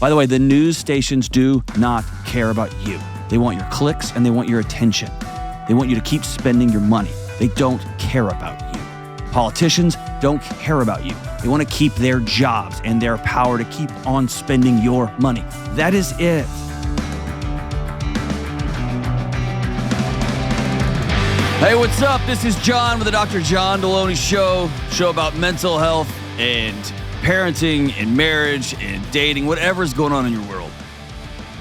By the way, the news stations do not care about you. They want your clicks and they want your attention. They want you to keep spending your money. They don't care about you. Politicians don't care about you. They want to keep their jobs and their power to keep on spending your money. That is it. Hey, what's up? This is John with the Dr. John Delony show about mental health and parenting and marriage and dating, whatever's going on in your world.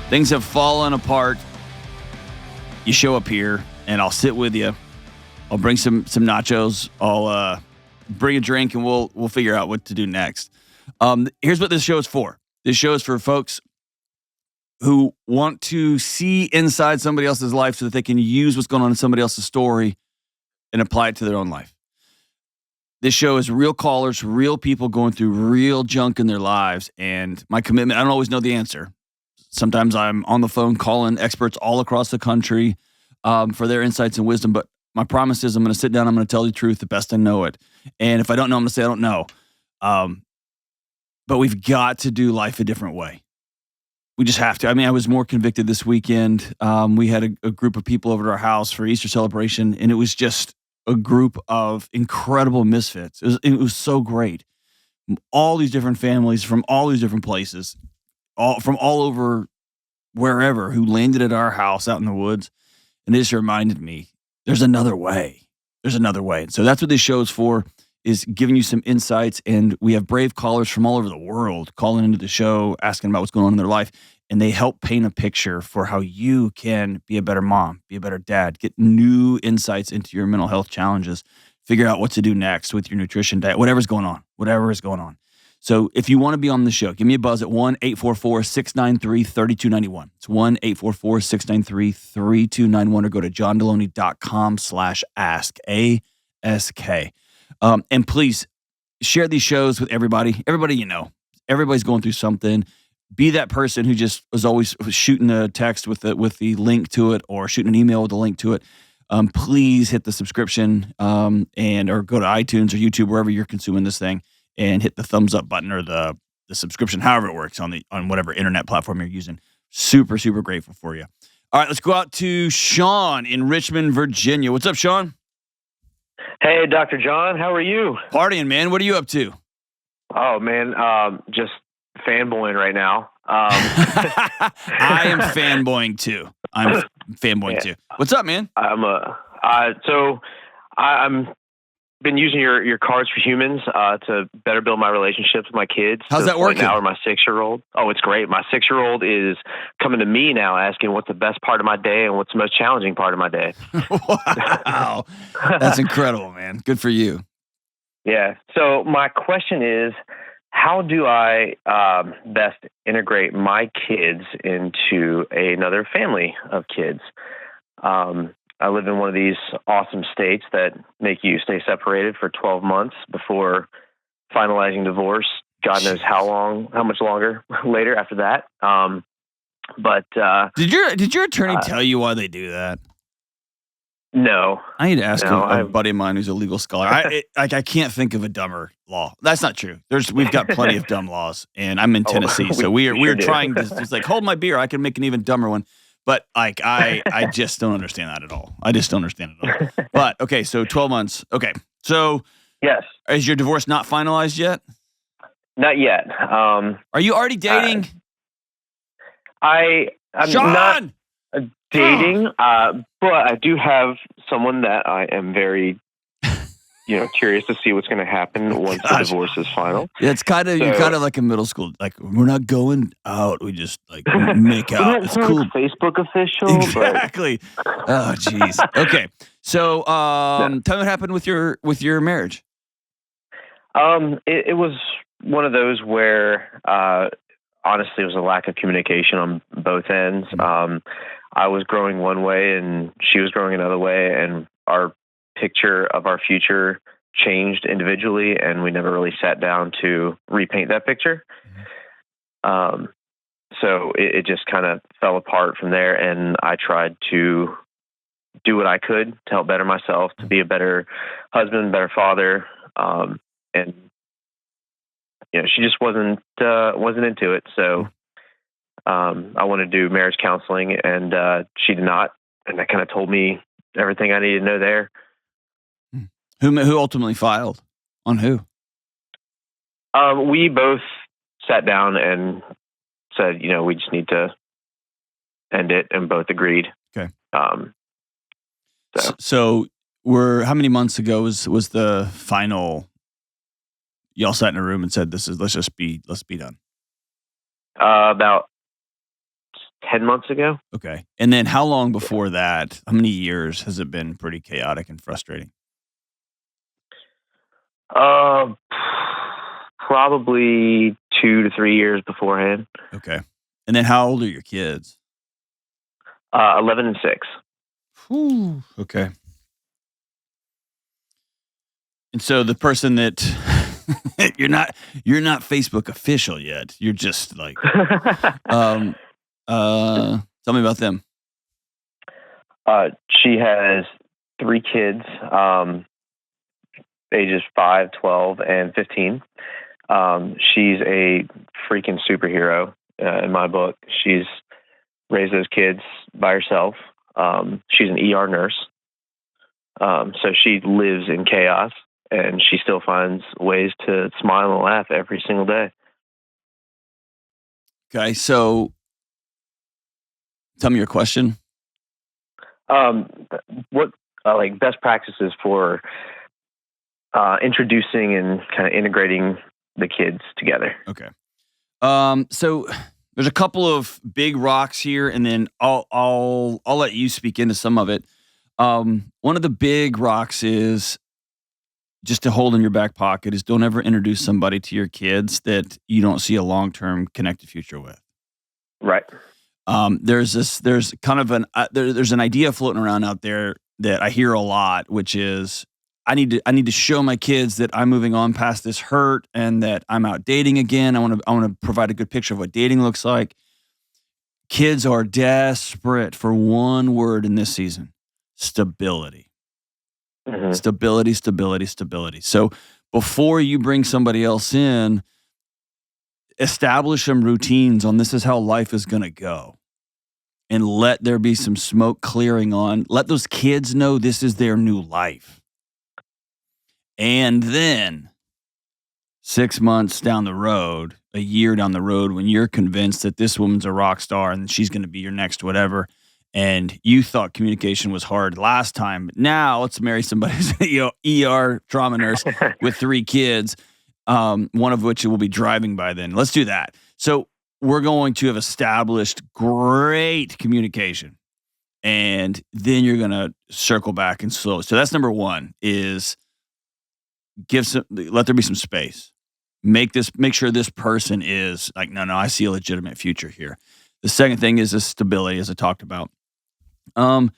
Things have fallen apart. You show up here and I'll sit with you. I'll bring some nachos. I'll bring a drink and we'll figure out what to do next. Here's what this show is for. This show is for folks who want to see inside somebody else's life so that they can use what's going on in somebody else's story and apply it to their own life. This show is real callers, real people going through real junk in their lives. And my commitment, I don't always know the answer. Sometimes I'm on the phone calling experts all across the country for their insights and wisdom. But my promise is I'm going to sit down, I'm going to tell you the truth the best I know it. And if I don't know, I'm going to say I don't know. But we've got to do life a different way. We just have to. I mean, I was more convicted this weekend. We had a group of people over to our house for Easter celebration, and it was just a group of incredible misfits. It was so great. All these different families from all these different places, from all over wherever, who landed at our house out in the woods. And it just reminded me, there's another way. There's another way. And so that's what this show is for, is giving you some insights. And we have brave callers from all over the world calling into the show, asking about what's going on in their life. And they help paint a picture for how you can be a better mom, be a better dad, get new insights into your mental health challenges, figure out what to do next with your nutrition diet, whatever is going on. So if you want to be on the show, give me a buzz at 1-844-693-3291. It's 1-844-693-3291, or go to johndelony.com/ask, A-S-K. And please share these shows with everybody you know. Everybody's going through something. Be that person who just was always shooting a text with the link to it, or shooting an email with a link to it. Please hit the subscription or go to iTunes or YouTube, wherever you're consuming this thing, and hit the thumbs up button or the subscription, however it works on whatever internet platform you're using. Super, super grateful for you. All right, let's go out to Sean in Richmond, Virginia. What's up, Sean? Hey, Dr. John, how are you? Partying, man. What are you up to? Oh, man, just fanboying right now. I am fanboying too. What's up, man? I'm been using your Cards for Humans to better build my relationships with my kids. How's that working? Now, my 6-year-old. Oh, it's great. My 6-year-old is coming to me now asking what's the best part of my day and what's the most challenging part of my day. Wow. That's incredible, man. Good for you. Yeah. So my question is, how do I best integrate my kids into another family of kids? I live in one of these awesome states that make you stay separated for 12 months before finalizing divorce. God knows how much longer later after that. Did your attorney tell you why they do that? No. I need to ask a buddy of mine who's a legal scholar. I can't think of a dumber law. That's not true. We've got plenty of dumb laws, and I'm in Tennessee, so we're trying to just like, hold my beer. I can make an even dumber one. But like I just don't understand that at all. I just don't understand it at all. But okay, so 12 months. Okay, so yes, is your divorce not finalized yet? Not yet. Are you already dating? I'm Sean! Not dating, but I do have someone that I am very, curious to see what's going to happen once the divorce is final. Yeah, it's kind of you're kind of like in middle school. Like, we're not going out. We just like make out. It's cool. Facebook official. Exactly. Oh, jeez. Okay. So, tell me what happened with your marriage. It was one of those where, honestly, it was a lack of communication on both ends. I was growing one way and she was growing another way, and our picture of our future changed individually, and we never really sat down to repaint that picture. So it just kind of fell apart from there, and I tried to do what I could to help better myself, to be a better husband, better father. And she just wasn't into it. So I wanted to do marriage counseling, and she did not. And that kind of told me everything I needed to know there. Who ultimately filed? On who? We both sat down and said, we just need to end it, and both agreed. Okay. So So how many months ago was the final? Y'all sat in a room and said, let's be done. About 10 months ago. Okay. And then how long before that? How many years has it been pretty chaotic and frustrating? Probably 2 to 3 years beforehand. Okay. And then how old are your kids? 11 and 6. Whew. Okay. And so the person that you're not Facebook official yet. You're just like, tell me about them. She has 3 kids, ages 5, 12, and 15. She's a freaking superhero in my book. She's raised those kids by herself. She's an ER nurse. So she lives in chaos, and she still finds ways to smile and laugh every single day. Okay, so tell me your question. What like best practices for introducing and kind of integrating the kids together? Okay. So there's a couple of big rocks here, and then I'll let you speak into some of it. One of the big rocks is just to hold in your back pocket is don't ever introduce somebody to your kids that you don't see a long-term connected future with. Right. There's kind of there's an idea floating around out there that I hear a lot, which is I need to show my kids that I'm moving on past this hurt and that I'm out dating again. I want to provide a good picture of what dating looks like. Kids are desperate for one word in this season: stability. Mm-hmm. Stability. So before you bring somebody else in, establish some routines on this is how life is going to go. And let there be some smoke clearing on. Let those kids know this is their new life. And then 6 months down the road, a year down the road, when you're convinced that this woman's a rock star and she's going to be your next whatever, and you thought communication was hard last time, but now let's marry somebody who's an ER trauma nurse with 3 kids, one of which will be driving by then. Let's do that. So we're going to have established great communication, and then you're going to circle back and slow. So that's number one: is let there be some space. Make sure this person is like, no, I see a legitimate future here. The second thing is the stability, as I talked about. And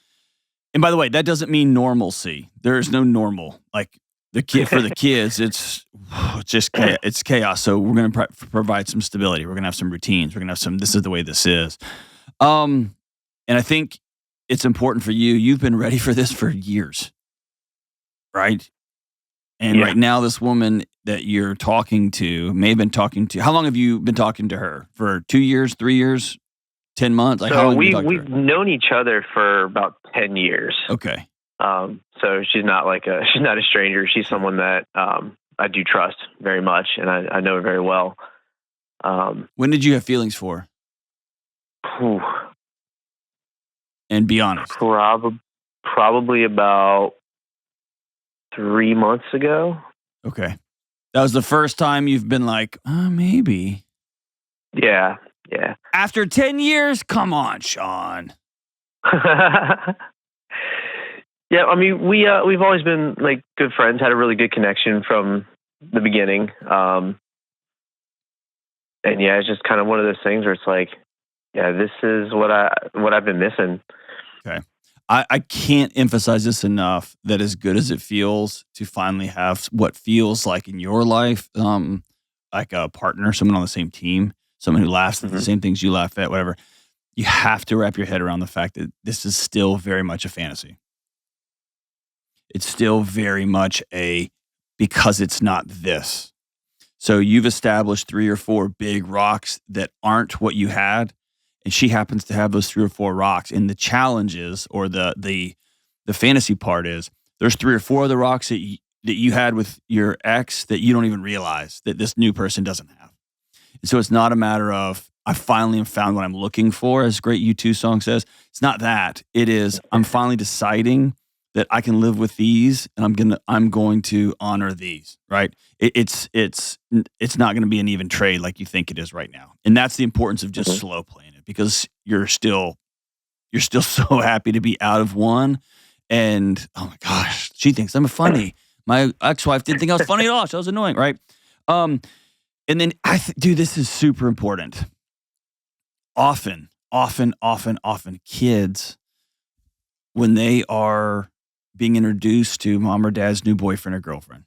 by the way, that doesn't mean normalcy. There is no normal. Like for the kids, it's just chaos. It's chaos. So we're going to provide some stability. We're going to have some routines. We're going to have some. This is the way this is. And I think it's important for you. You've been ready for this for years, right? And right now, this woman that you're talking to may have been talking to. How long have you been talking to her? For 2 years, 3 years, 10 months? Like, so how long we've known each other for about 10 years. Okay. So she's not a stranger. She's someone that I do trust very much, and I know her very well. When did you have feelings for? And be honest. Probably about 3 months ago. Okay. That was the first time you've been like, maybe. Yeah. After 10 years? Come on, Sean. Yeah, I mean, we've always been like good friends, had a really good connection from the beginning. And yeah, it's just kind of one of those things where it's like, yeah, this is what I've been missing. Okay. I can't emphasize this enough, that as good as it feels to finally have what feels like in your life, like a partner, someone on the same team, someone who laughs at the same things you laugh at, whatever, you have to wrap your head around the fact that this is still very much a fantasy. It's still very much because it's not this. So you've established 3 or 4 big rocks that aren't what you had. and she happens to have those 3 or 4 rocks. And the challenge is, or the fantasy part is, there's 3 or 4 of the rocks that you had with your ex that you don't even realize that this new person doesn't have. And so it's not a matter of, I finally have found what I'm looking for, as great U2 song says. It's not that. It is, I'm finally deciding that I can live with these, and I'm going to honor these, right? It's not going to be an even trade like you think it is right now. And that's the importance of just slow playing it, because you're still so happy to be out of one. And oh my gosh, she thinks I'm funny. My ex-wife didn't think I was funny at all. She was annoying, right? And then dude, this is super important. Often, kids, when they are being introduced to mom or dad's new boyfriend or girlfriend,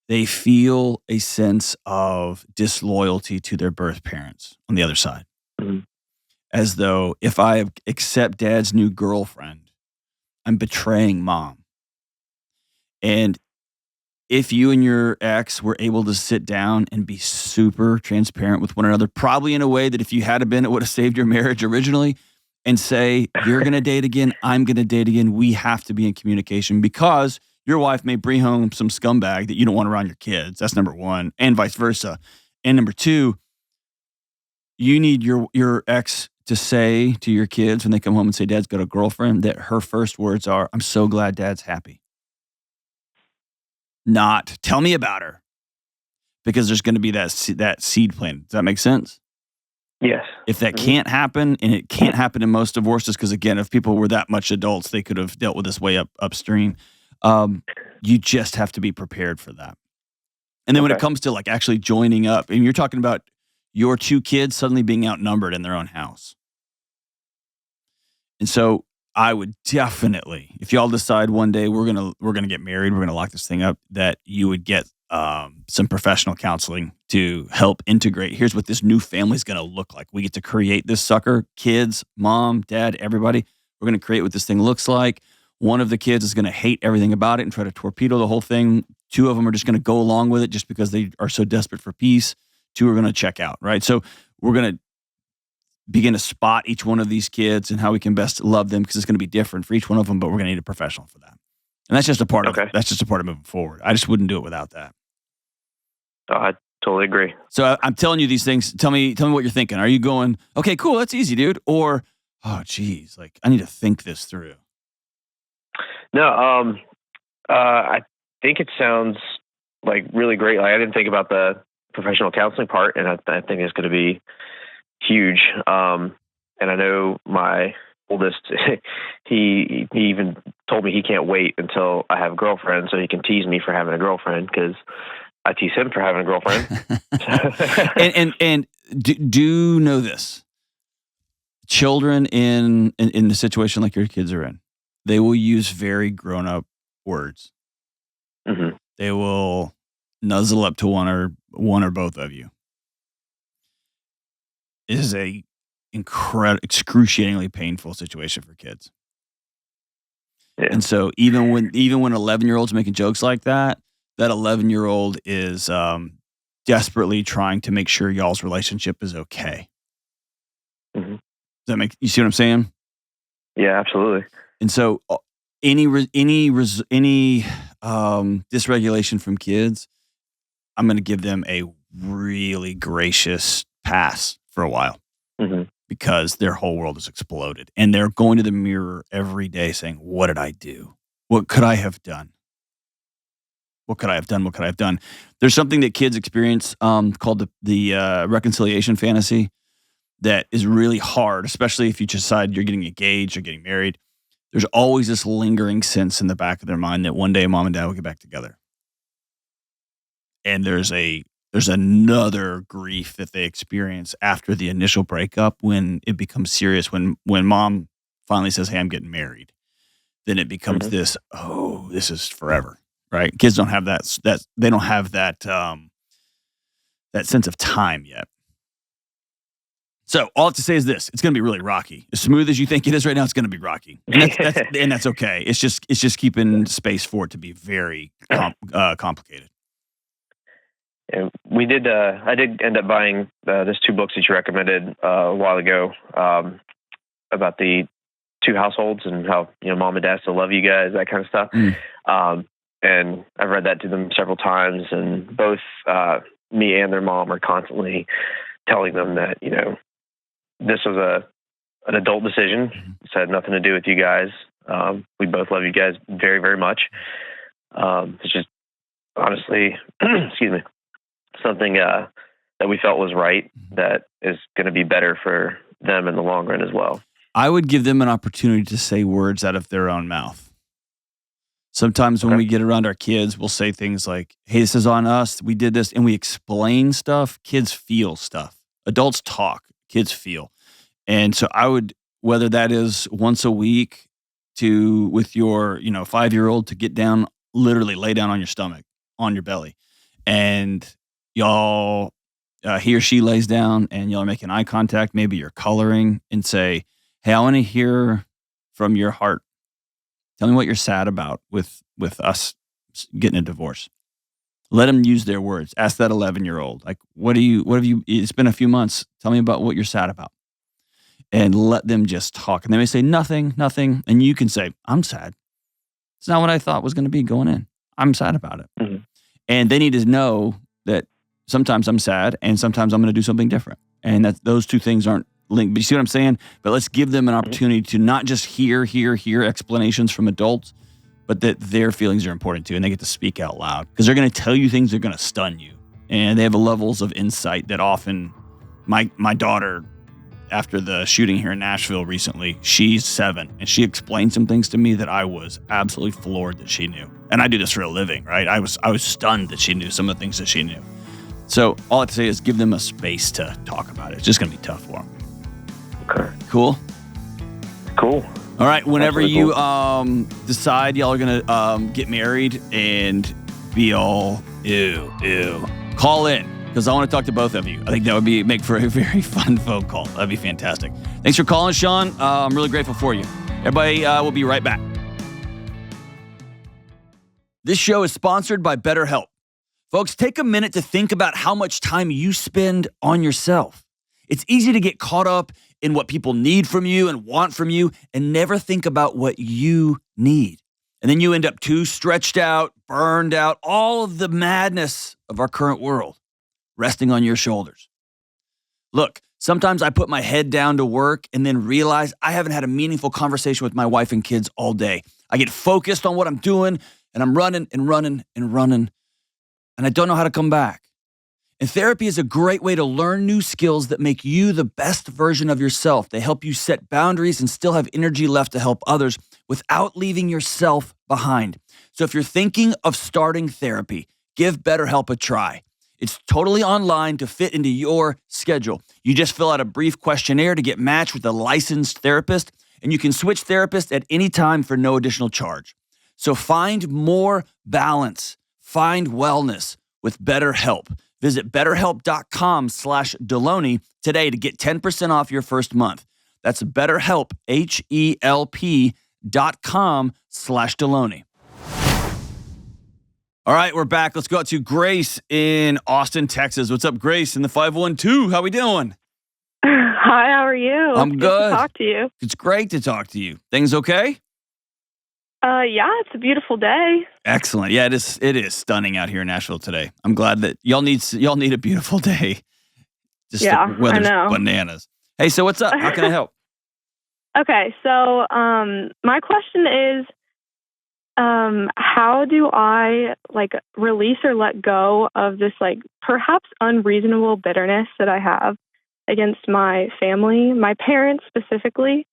they feel a sense of disloyalty to their birth parents on the other side. Mm-hmm. As though, if I accept dad's new girlfriend, I'm betraying mom. And if you and your ex were able to sit down and be super transparent with one another, probably in a way that if you had been, it would have saved your marriage originally, and say, you're going to date again, I'm going to date again, we have to be in communication, because your wife may bring home some scumbag that you don't want around your kids. That's number one, and vice versa. And number two, you need your ex to say to your kids when they come home and say, Dad's got a girlfriend, that her first words are, I'm so glad Dad's happy. Not, tell me about her. Because there's going to be that seed planted. Does that make sense? Yes. If that can't happen, and it can't happen in most divorces, because again, if people were that much adults, they could have dealt with this way upstream. You just have to be prepared for that. And then when it comes to like actually joining up, and you're talking about your 2 kids suddenly being outnumbered in their own house. And so I would definitely, if y'all decide one day we're gonna get married, we're gonna lock this thing up, that you would get some professional counseling to help integrate. Here's what this new family is gonna look like. We get to create this sucker. Kids, mom, dad, everybody. We're gonna create what this thing looks like. One of the kids is gonna hate everything about it and try to torpedo the whole thing. 2 of them are just gonna go along with it just because they are so desperate for peace. 2 are gonna check out, right? So we're gonna begin to spot each one of these kids and how we can best love them, because it's going to be different for each one of them, but we're going to need a professional for that. And that's just a part of moving forward. I just wouldn't do it without that. Oh, I totally agree. So I'm telling you these things. Tell me what you're thinking. Are you going, okay, cool, that's easy, dude? Or, oh, geez, like I need to think this through. No, I think it sounds like really great. Like, I didn't think about the professional counseling part, and I think it's going to be huge. And I know my oldest, he even told me he can't wait until I have a girlfriend so he can tease me for having a girlfriend, because I tease him for having a girlfriend. and do know this. Children in the situation like your kids are in, they will use very grown-up words. Mm-hmm. They will nuzzle up to one or both of you. It is a excruciatingly painful situation for kids. Yeah. And so even when 11-year-olds making jokes like that 11-year-old is desperately trying to make sure y'all's relationship is okay. Mm-hmm. You see what I'm saying? Yeah, absolutely. And so any dysregulation from kids, I'm going to give them a really gracious pass for a while, mm-hmm. because their whole world has exploded, and they're going to the mirror every day saying, what did I do? What could I have done? What could I have done? What could I have done? There's something that kids experience called the reconciliation fantasy that is really hard, especially if you decide you're getting engaged or getting married. There's always this lingering sense in the back of their mind that one day mom and dad will get back together. And there's another grief that they experience after the initial breakup, when it becomes serious, when mom finally says, hey, I'm getting married. Then it becomes mm-hmm. this is forever, right? Kids don't have that they don't have that sense of time yet. So all I have to say is this: it's going to be really rocky. As smooth as you think it is right now, it's going to be rocky, and that's okay. It's just keeping space for it to be very complicated. And we did. I did end up buying those 2 books that you recommended a while ago about the 2 households and how mom and dad still love you guys, that kind of stuff. And I've read that to them several times, and both me and their mom are constantly telling them that this was an adult decision. This had nothing to do with you guys. We both love you guys very, very much. It's just honestly, excuse me, something that we felt was right, that is going to be better for them in the long run as well. I would give them an opportunity to say words out of their own mouth. Sometimes when we get around our kids, we'll say things like, hey, this is on us. We did this. And we explain stuff. Kids feel stuff. Adults talk. Kids feel. And so I would, whether that is once a week with your 5-year-old to get down, literally lay down on your stomach, on your belly. And y'all, he or she lays down and y'all are making eye contact. Maybe you're coloring and say, hey, I want to hear from your heart. Tell me what you're sad about with us getting a divorce. Let them use their words. Ask that 11-year-old, like, what have you, it's been a few months. Tell me about what you're sad about. And let them just talk. And they may say, nothing. And you can say, I'm sad. It's not what I thought was going to be going in. I'm sad about it. Mm-hmm. And they need to know that sometimes I'm sad and sometimes I'm going to do something different. And that those two things aren't linked. But you see what I'm saying? But let's give them an opportunity to not just hear explanations from adults, but that their feelings are important too. And they get to speak out loud because they're going to tell you things that are going to stun you. And they have levels of insight that often my daughter, after the shooting here in Nashville recently, she's 7, and she explained some things to me that I was absolutely floored that she knew. And I do this for a living, right? I was stunned that she knew some of the things that she knew. So all I have to say is give them a space to talk about it. It's just going to be tough for them. Okay. Cool? Cool. All right. Whenever really you cool. decide y'all are going to get married and be all, ew, call in. Because I want to talk to both of you. I think that would make for a very fun phone call. That'd be fantastic. Thanks for calling, Sean. I'm really grateful for you. Everybody, we'll be right back. This show is sponsored by BetterHelp. Folks, take a minute to think about how much time you spend on yourself. It's easy to get caught up in what people need from you and want from you and never think about what you need. And then you end up too stretched out, burned out, all of the madness of our current world resting on your shoulders. Look, sometimes I put my head down to work and then realize I haven't had a meaningful conversation with my wife and kids all day. I get focused on what I'm doing and I'm running, and I don't know how to come back. And therapy is a great way to learn new skills that make you the best version of yourself. They help you set boundaries and still have energy left to help others without leaving yourself behind. So if you're thinking of starting therapy, give BetterHelp a try. It's totally online to fit into your schedule. You just fill out a brief questionnaire to get matched with a licensed therapist, and you can switch therapists at any time for no additional charge. So find more balance, find wellness with BetterHelp. Visit BetterHelp.com/Delony today to get 10% off your first month. That's BetterHelp, HELP.com/Delony. All right, we're back. Let's go out to Grace in Austin, Texas. What's up, Grace in the 512? How we doing? Hi, how are you? I'm good. Good to talk to you. It's great to talk to you. Things okay? Yeah, it's a beautiful day. Excellent. Yeah, it is stunning out here in Nashville today. I'm glad that y'all need a beautiful day. Just the weather's bananas. Hey, so what's up? How can I help? Okay, so my question is, how do I release or let go of this perhaps unreasonable bitterness that I have against my family, my parents specifically?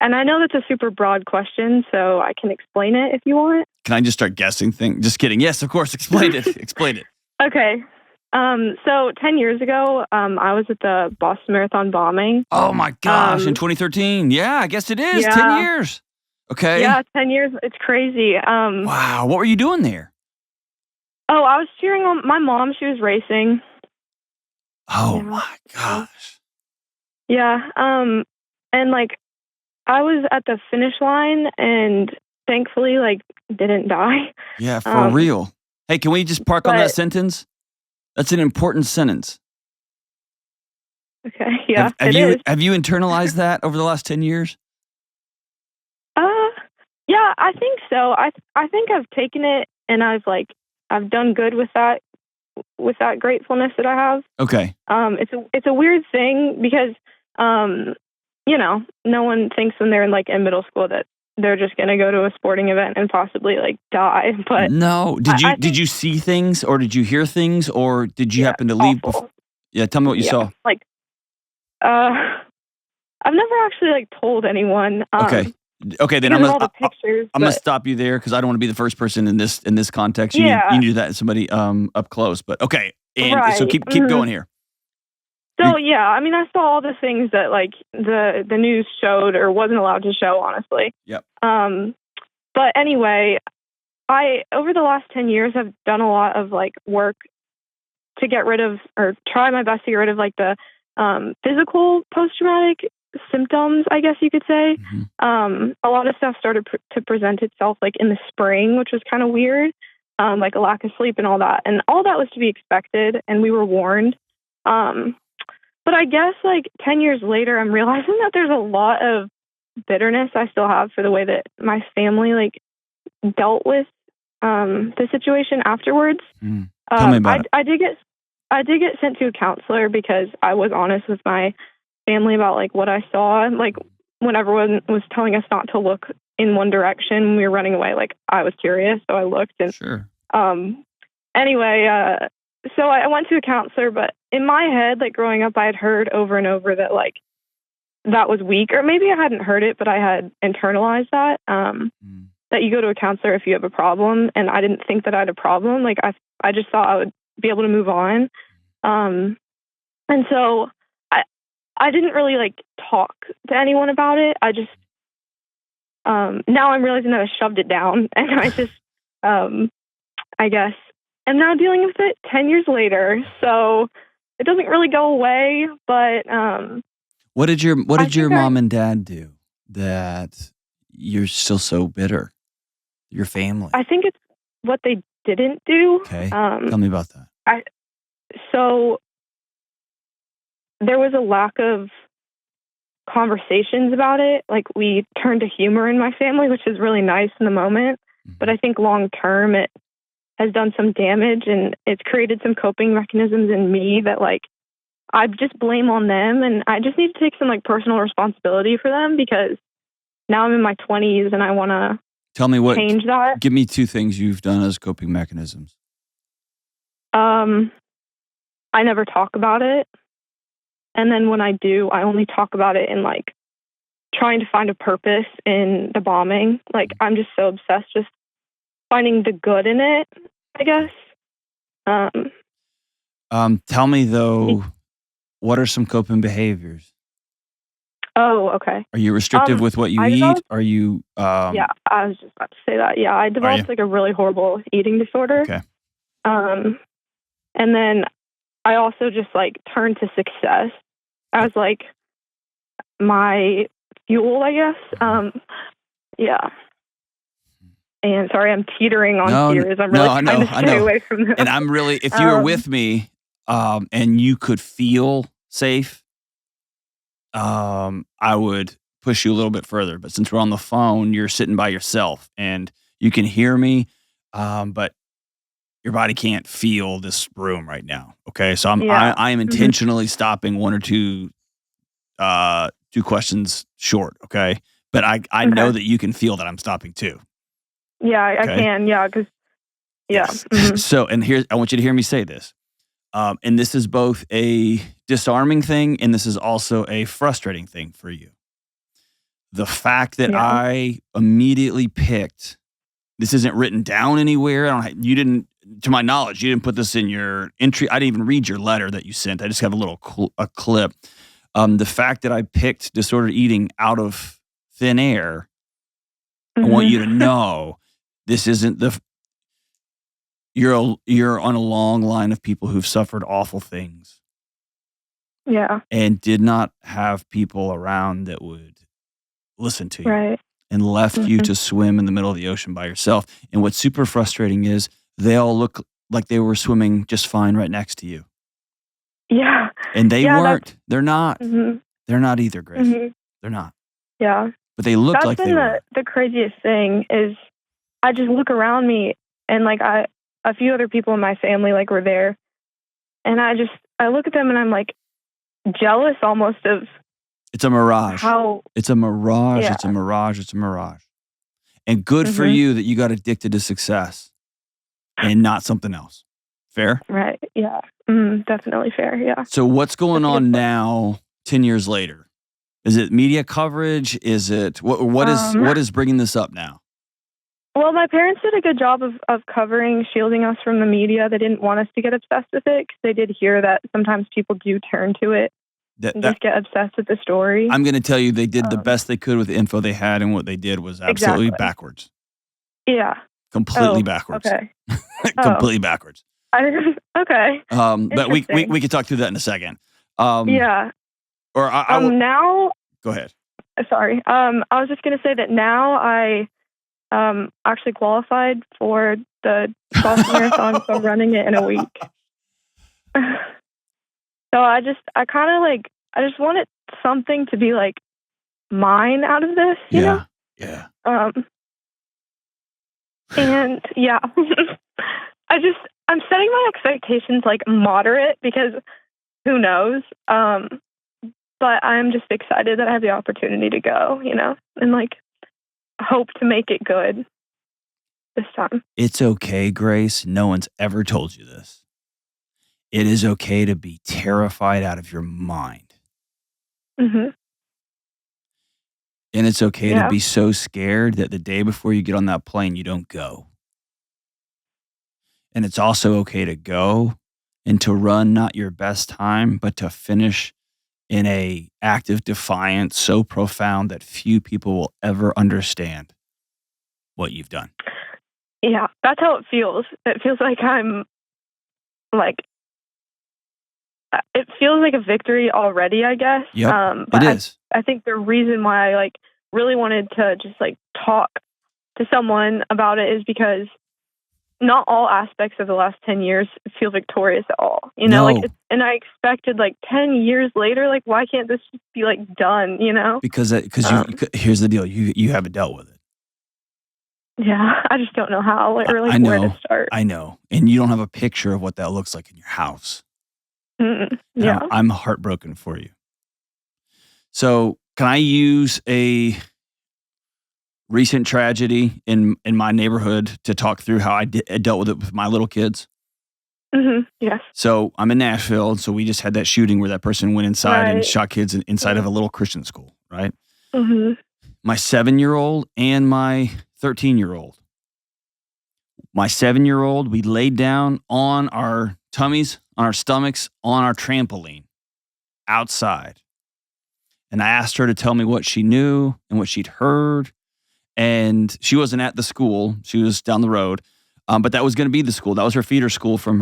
And I know that's a super broad question, so I can explain it if you want. Can I just start guessing things? Just kidding. Yes, of course. Explain it. Explain it. Okay. So 10 years ago, I was at the Boston Marathon bombing. Oh my gosh, in 2013. Yeah, I guess it is. 10 years. Okay. Yeah, 10 years. It's crazy. Wow. What were you doing there? Oh, I was cheering on my mom. She was racing. Oh my gosh. Yeah. And I was at the finish line and thankfully didn't die. Yeah, for real. Hey, can we just park on that But sentence? That's an important sentence. okay, yeah, Have it you is. have you internalized that over the last 10 years? Uh, yeah, I think so. I think I've taken it and I've done good with that gratefulness that I have. Okay. It's a weird thing because no one thinks when they're in middle school that they're just gonna go to a sporting event and possibly die. But No. Did I you did think you see things or did you hear things or did you yeah, happen to leave awful. Yeah, tell me what you Yeah, saw. uh, I've never actually told anyone Okay. Okay, then because of all the pictures. I'm gonna But stop you there because I don't want to be the first person in this context. You need yeah, to do that to somebody up close. But okay, and so right. keep going here. So You yeah, I mean, I saw all the things that the news showed or wasn't allowed to show, honestly. Yep. But anyway, I over the last 10 years have done a lot of work to get rid of or try my best to get rid of the physical post traumatic symptoms, I guess you could say. Mhm. A lot of stuff started to present itself in the spring, which was kind of weird, like a lack of sleep and all that. And all that was to be expected, and we were warned. But I guess 10 years later, I'm realizing that there's a lot of bitterness I still have for the way that my family dealt with the situation afterwards. Tell me about it. I did get sent to a counselor because I was honest with my family about what I saw. When everyone was telling us not to look in one direction when we were running away, I was curious, so I looked. And Sure. anyway, so I went to a counselor, but in my head, growing up, I had heard over and over that that was weak, or maybe I hadn't heard it, but I had internalized that. That you go to a counselor if you have a problem, and I didn't think that I had a problem. I just thought I would be able to move on. And so I didn't really talk to anyone about it. I just now I'm realizing that I shoved it down, and I just I guess am now dealing with it 10 years later. So it doesn't really go away, but What did your think mom and dad do that you're still so bitter? Your family. I think it's what they didn't do. Okay. Tell me about that. So there was a lack of conversations about it. We turned to humor in my family, which is really nice in the moment. But I think long term it has done some damage, and it's created some coping mechanisms in me that I just blame on them, and I just need to take some personal responsibility for them because now I'm in my 20s and I want to Tell me what. change that. Give me 2 things you've done as coping mechanisms. I never talk about it. And then when I do, I only talk about it in trying to find a purpose in the bombing. I'm just so obsessed just finding the good in it, I guess. Tell me though, what are some coping behaviors? Oh, okay. Are you restrictive with what you I eat? developed, Are you yeah, I was just about to say that. Yeah, I developed a really horrible eating disorder. Okay. And then I also just turned to success as my fuel, I guess. Yeah. And sorry, I'm teetering on tears. I'm really trying to stay away from them. And I'm really, if you were with me, and you could feel safe, I would push you a little bit further. But since we're on the phone, you're sitting by yourself and you can hear me, but your body can't feel this room right now. Okay, so I am intentionally stopping 1 or 2 questions short. Okay, but I know that you can feel that I'm stopping too. Yeah, I can. Yeah, because Yes. Mm-hmm. So, and here I want you to hear me say this. And this is both a disarming thing and this is also a frustrating thing for you. The fact that I immediately picked, this isn't written down anywhere. You didn't, to my knowledge, you didn't put this in your entry. I didn't even read your letter that you sent. I just have a little clip. The fact that I picked disordered eating out of thin air, I want you to know this isn't you're on a long line of people who've suffered awful things. Yeah. And did not have people around that would listen to you. Right. And left you to swim in the middle of the ocean by yourself. And what's super frustrating is they all look like they were swimming just fine right next to you. Yeah. And they Yeah, weren't. They're not. Mhm. They're not either, Grace. Mhm. They're not. Yeah. But they look That's like they been were. the craziest thing is I just look around me and like a few other people in my family like were there, and I look at them and I'm like jealous almost of It's a mirage. how. It's a mirage. Yeah. It's a mirage. It's a mirage. And good for Mhm. you that you got addicted to success and not something else. Fair? Right. Yeah. Definitely fair. Yeah. So what's going That's a good on point. now 10 years later? Is it media coverage? Is it what is bringing this up now? Well, my parents did a good job of covering, shielding us from the media. They didn't want us to get obsessed with it because they did hear that sometimes people do turn to it and just get obsessed with the story. I'm going to tell you they did the best they could with the info they had, and what they did was absolutely Exactly. backwards. Yeah. Completely backwards. Okay. Completely backwards. Okay. But we Interesting. could talk through that in a second. Yeah. Or I will, Now, go ahead. sorry. I was just going to say that now I actually qualified for the Boston Marathon, so I'm running it in a week. So I just wanted something to be like mine out of this, you know? Yeah. And yeah, I'm setting my expectations like moderate because who knows? But I'm just excited that I have the opportunity to go, you know, and like hope to make it good this time. It's okay, Grace. No one's ever told you this. It is okay to be terrified out of your mind. Mhm. And it's okay to Yeah. be so scared that the day before you get on that plane, you don't go. And it's also okay to go and to run not your best time, but to finish in a act of defiance so profound that few people will ever understand what you've done. Yeah, that's how it feels. It feels like it feels like a victory already, I guess. Yep, But it is. I think the reason why I like really wanted to just like talk to someone about it is because not all aspects of the last 10 years feel victorious at all. You know, No. and I expected like 10 years later, like, why can't this just be like done, you know? Because here's the deal. You haven't dealt with it. Yeah, I just don't know how or like I know, where to start. I know. And you don't have a picture of what that looks like in your house. Yeah. I'm heartbroken for you. So can I use a recent tragedy in my neighborhood to talk through how I dealt with it with my little kids? Yes. So I'm in Nashville, so we just had that shooting where that person went inside and shot kids inside of a little Christian school, right? My 7-year-old and my 13-year-old. My 7-year-old, we laid down on our tummies, on our stomachs, on our trampoline outside. And I asked her to tell me what she knew and what she'd heard. And she wasn't at the school. She was down the road. But that was going to be the school. That was her feeder school from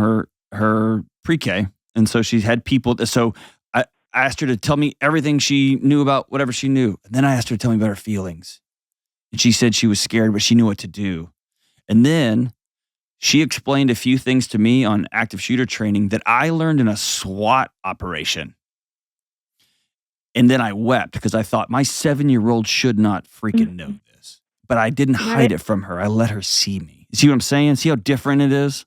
her pre-K. And so she had people. So I asked her to tell me everything she knew about whatever she knew. And then I asked her to tell me about her feelings. And she said she was scared, but she knew what to do. And then she explained a few things to me on active shooter training that I learned in a SWAT operation. And then I wept because I thought my 7-year-old should not freaking know this. But I didn't hide it from her. I let her see me. See what I'm saying? See how different it is?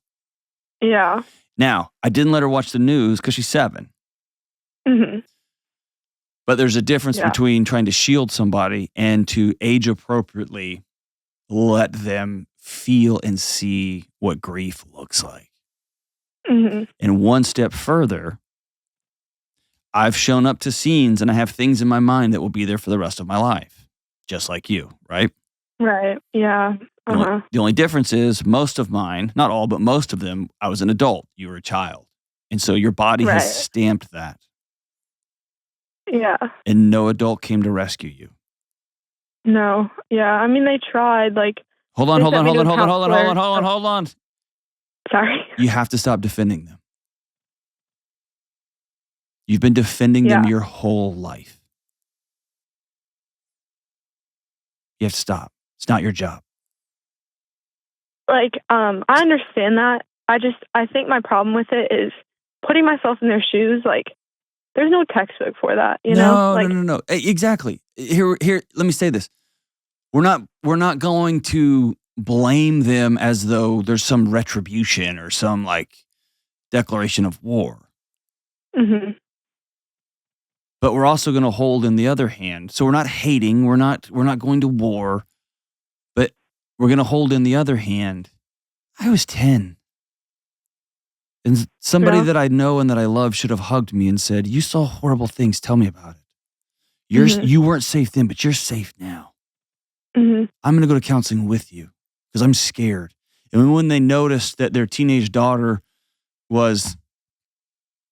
Yeah. Now, I didn't let her watch the news because she's 7. But there's a difference between trying to shield somebody and to age appropriately let them feel and see what grief looks like. And one step further, I've shown up to scenes and I have things in my mind that will be there for the rest of my life, just like you, right? Right. Yeah. The only difference is most of mine, not all, but most of them, I was an adult. You were a child. And so your body has stamped that. Yeah. And no adult came to rescue you. No. Yeah. I mean, they tried. Like, Hold on. Sorry. You have to stop defending them. You've been defending them your whole life. You have to stop. It's not your job. I understand that. I think my problem with it is putting myself in their shoes. Like, there's no textbook for that, you know? Like, No. Exactly. Here. Let me say this. We're not going to blame them as though there's some retribution or some like declaration of war. mhm. But we're also going to hold in the other hand. So we're not hating. We're not going to war. But we're going to hold in the other hand. I was 10. And somebody Yeah. that I know and that I love should have hugged me and said, "You saw horrible things. Tell me about it. Mhm. You weren't safe then, but you're safe now. Mhm. I'm going to go to counseling with you because I'm scared." And when they noticed that their teenage daughter was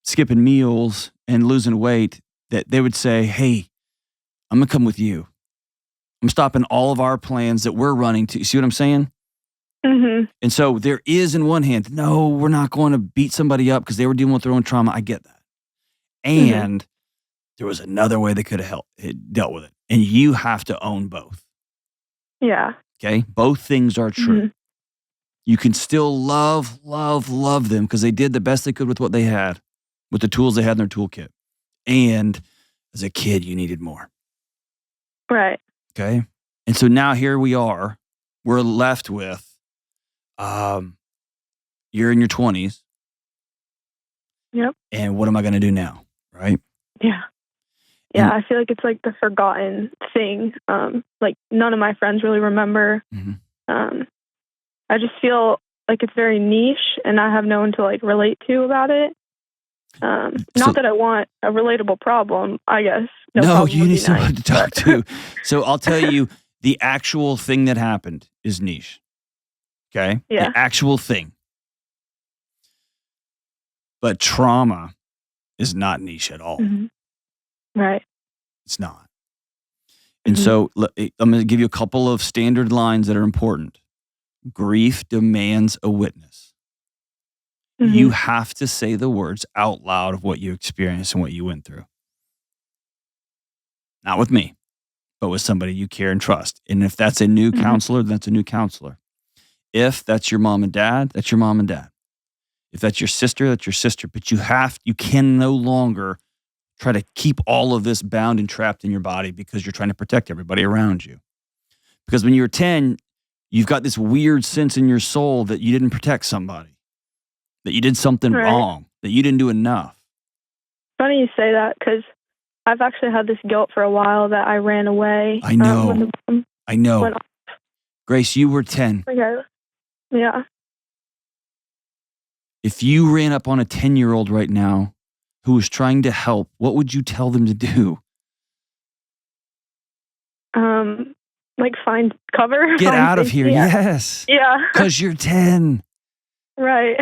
skipping meals and losing weight, that they would say, "Hey, I'm going to come with you. I'm stopping all of our plans that we're running to." You see what I'm saying? Mhm. And so there is, in one hand, no, we're not going to beat somebody up because they were dealing with their own trauma. I get that. Mhm. And there was another way they could have dealt with it. And you have to own both. Yeah. Okay? Both things are true. Mhm. You can still love them because they did the best they could with what they had, with the tools they had in their toolkit. And as a kid, you needed more. Right. Okay? And so now here we are. We're left with, you're in your 20s. Yep. And what am I going to do now? Right? Yeah. Yeah, I feel like it's like the forgotten thing. Like, none of my friends really remember. Mhm. I just feel like it's very niche, and I have no one to like relate to about it. So- Not that I want a relatable problem. I guess No, problem you would need be someone nice, to talk but- to. So I'll tell you, the actual thing that happened is niche. Okay? Yeah. The actual thing. But trauma is not niche at all. Mhm. Right. It's not. And Mhm. so I'm going to give you a couple of standard lines that are important. Grief demands a witness. Mhm. You have to say the words out loud of what you experienced and what you went through. Not with me, but with somebody you care and trust. And if that's a new Mhm. counselor, then that's a new counselor. If that's your mom and dad, that's your mom and dad. If that's your sister, that's your sister. But you can no longer try to keep all of this bound and trapped in your body because you're trying to protect everybody around you. Because when you were 10, you've got this weird sense in your soul that you didn't protect somebody, that you did something Right. wrong, that you didn't do enough. Funny you say that, because I've actually had this guilt for a while that I ran away. I know. When the bomb I know. went off. Grace, you were 10. Okay. Yeah. If you ran up on a 10-year-old right now who was trying to help, what would you tell them to do? Like, find cover. Get find out of safety. here. Yeah. Yes. Yeah. Because you're 10. Right.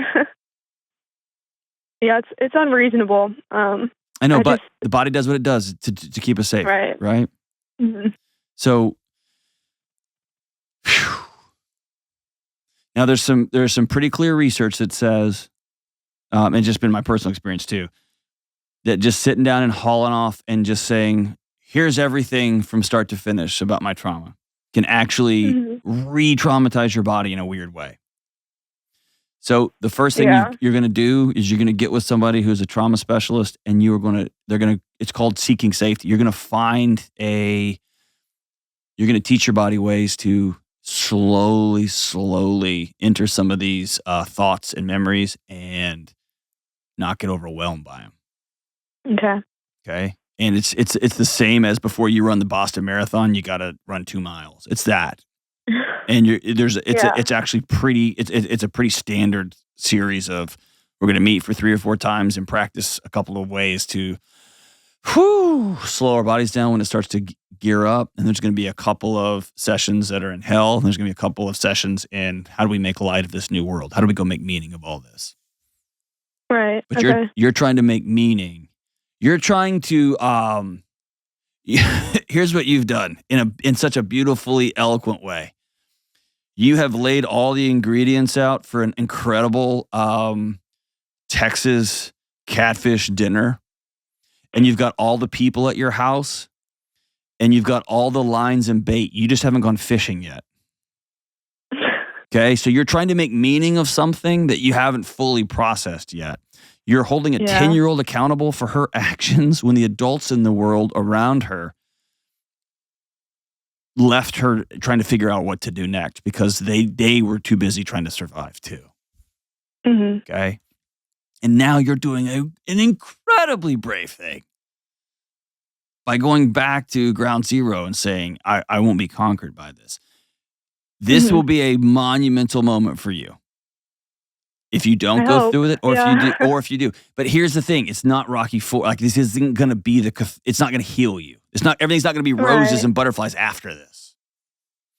Yeah, it's unreasonable. I know, but the body does what it does to keep us safe. Right. Right? Mhm. So, phew. Now there's some pretty clear research that says, and just been my personal experience too, that just sitting down and hauling off and just saying, here's everything from start to finish about my trauma can actually Mhm. re-traumatize your body in a weird way. So the first thing Yeah. you're going to do is you're going to get with somebody who's a trauma specialist, and it's called seeking safety. You're going to teach your body ways to slowly enter some of these thoughts and memories and not get overwhelmed by them. Okay. Okay. And it's the same as before you run the Boston Marathon, you got to run 2 miles. It's that. And it's actually it's a pretty standard series of, we're going to meet for 3 or 4 times and practice a couple of ways to slow our bodies down when it starts to gear up. And there's going to be a couple of sessions that are in hell. And there's going to be a couple of sessions in how do we make light of this new world? How do we go make meaning of all this? Right. But Okay. you're trying to make meaning. You're trying to here's what you've done in such a beautifully eloquent way. You have laid all the ingredients out for an incredible Texas catfish dinner. And you've got all the people at your house, and you've got all the lines and bait. You just haven't gone fishing yet. Okay, so you're trying to make meaning of something that you haven't fully processed yet. You're holding a 10-year-old accountable for her actions when the adults in the world around her left her trying to figure out what to do next because they were too busy trying to survive too. Mm-hmm. Okay? And now you're doing an incredibly brave thing by going back to ground zero and saying, I won't be conquered by this. This will be a monumental moment for you. If you don't go through with it, or if you do. But here's the thing: it's not Rocky IV. Like this isn't going to be it's not going to heal you. Everything's not going to be roses and butterflies after this.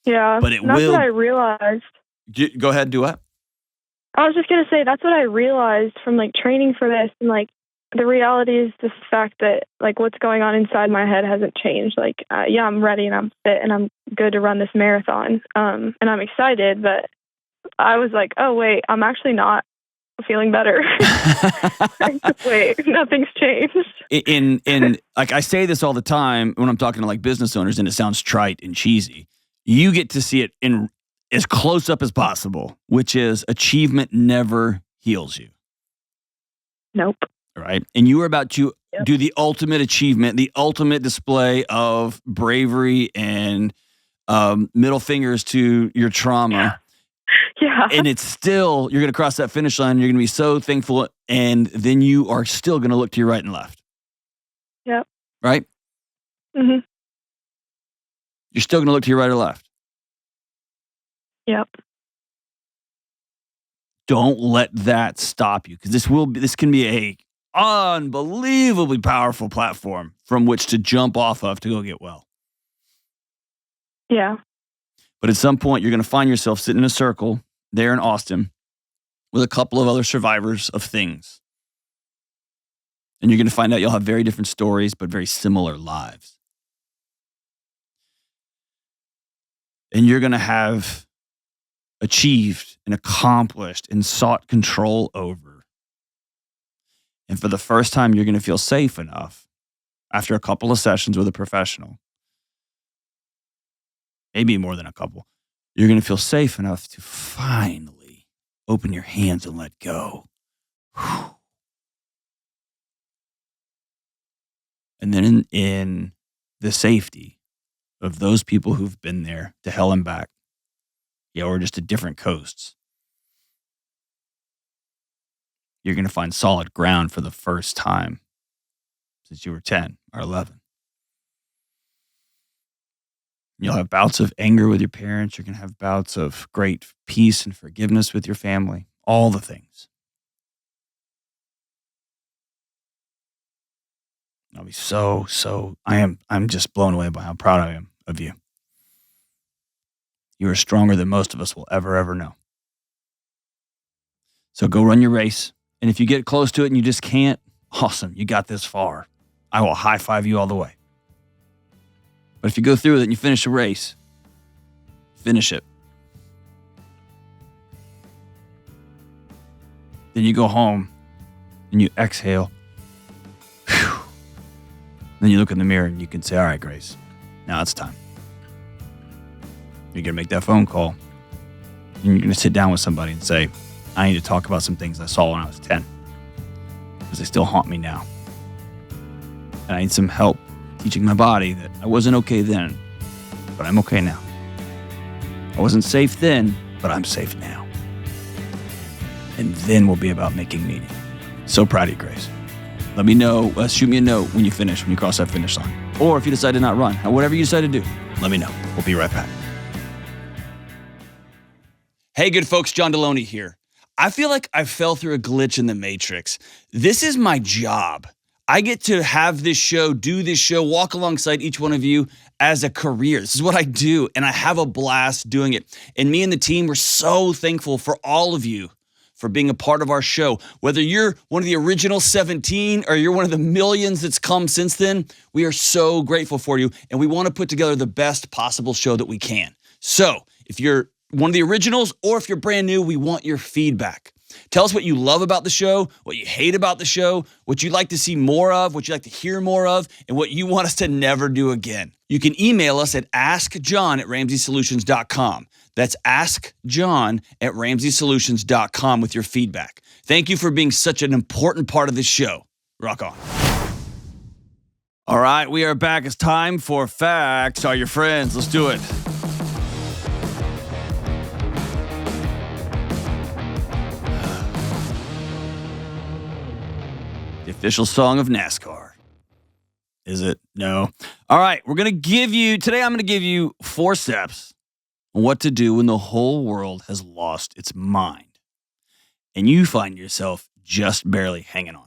Yeah, but that's what I realized. Go ahead, do what? I was just going to say that's what I realized from like training for this, and like the reality is the fact that like what's going on inside my head hasn't changed. Like, I'm ready and I'm fit and I'm good to run this marathon. And I'm excited, but I was like, oh wait, I'm actually not feeling better. Wait, nothing's changed. In like I say this all the time when I'm talking to like business owners, and it sounds trite and cheesy. You get to see it in as close up as possible, which is achievement never heals you. Nope. Right, and you are about to do the ultimate achievement, the ultimate display of bravery and middle fingers to your trauma. Yeah. And it's still, you're going to cross that finish line. You're going to be so thankful. And then you are still going to look to your right and left. Yep. Right? Mm-hmm. You're still going to look to your right or left. Yep. Don't let that stop you, because this can be a unbelievably powerful platform from which to jump off of to go get well. Yeah. But at some point, you're going to find yourself sitting in a circle there in Austin with a couple of other survivors of things. And you're going to find out you'll have very different stories, but very similar lives. And you're going to have achieved and accomplished and sought control over. And for the first time, you're going to feel safe enough after a couple of sessions with a professional, maybe more than a couple, you're going to feel safe enough to finally open your hands and let go. Whew. And then in the safety of those people who've been there to hell and back, or just at different coasts, you're going to find solid ground for the first time since you were 10 or 11. You'll have bouts of anger with your parents. You're going to have bouts of great peace and forgiveness with your family. All the things. I'll be I'm just blown away by how proud I am of you. You are stronger than most of us will ever know. So go run your race. And if you get close to it and you just can't, awesome, you got this far. I will high five you all the way. But if you go through with it and you finish the race, finish it. Then you go home and you exhale. Whew. Then you look in the mirror and you can say, all right, Grace, now it's time. You're going to make that phone call. And you're going to sit down with somebody and say, I need to talk about some things I saw when I was 10. Because they still haunt me now. And I need some help teaching my body that I wasn't okay then, but I'm okay now. I wasn't safe then, but I'm safe now. And then we'll be about making meaning. So proud of you, Grace. Let me know, shoot me a note when you cross that finish line. Or if you decide to not run, whatever you decide to do, let me know. We'll be right back. Hey, good folks, John Delony here. I feel like I fell through a glitch in the Matrix. This is my job. I get to have this show, do this show, walk alongside each one of you as a career. This is what I do, and I have a blast doing it. And me and the team, we're so thankful for all of you for being a part of our show. Whether you're one of the original 17 or you're one of the millions that's come since then, we are so grateful for you, and we want to put together the best possible show that we can. So if you're one of the originals or if you're brand new, we want your feedback. Tell us what you love about the show, what you hate about the show, what you'd like to see more of, what you'd like to hear more of, and what you want us to never do again. You can email us at askjohn@ramseysolutions.com. That's askjohn@ramseysolutions.com with your feedback. Thank you for being such an important part of this show. Rock on. All right, we are back. It's time for Facts Are Your Friends. Let's do it. The official song of NASCAR. Is it? No. All right, I'm going to give you 4 steps on what to do when the whole world has lost its mind and you find yourself just barely hanging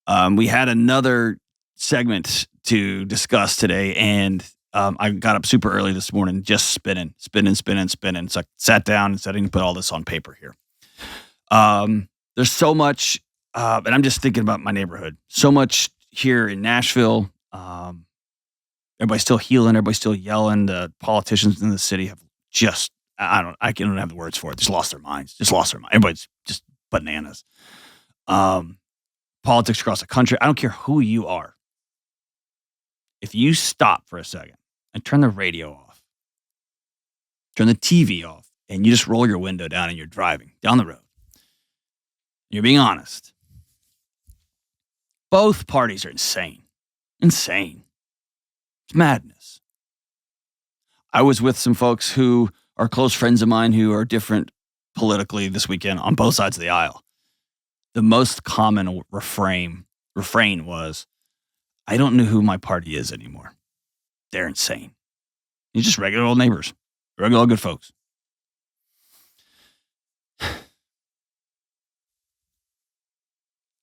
on. We had another segment to discuss today, and I got up super early this morning just spinning. So I sat down and said I need to put all this on paper here. There's so much, and I'm just thinking about my neighborhood. So much here in Nashville. Everybody's still healing. Everybody's still yelling. The politicians in the city have just, I don't have the words for it. Just lost their minds. Everybody's just bananas. Politics across the country. I don't care who you are. If you stop for a second and turn the radio off, turn the TV off, and you just roll your window down and you're driving down the road, you're being honest. Both parties are insane. Insane. It's madness. I was with some folks who are close friends of mine who are different politically this weekend on both sides of the aisle. The most common refrain was, I don't know who my party is anymore. They're insane. You're just regular old neighbors, regular old good folks.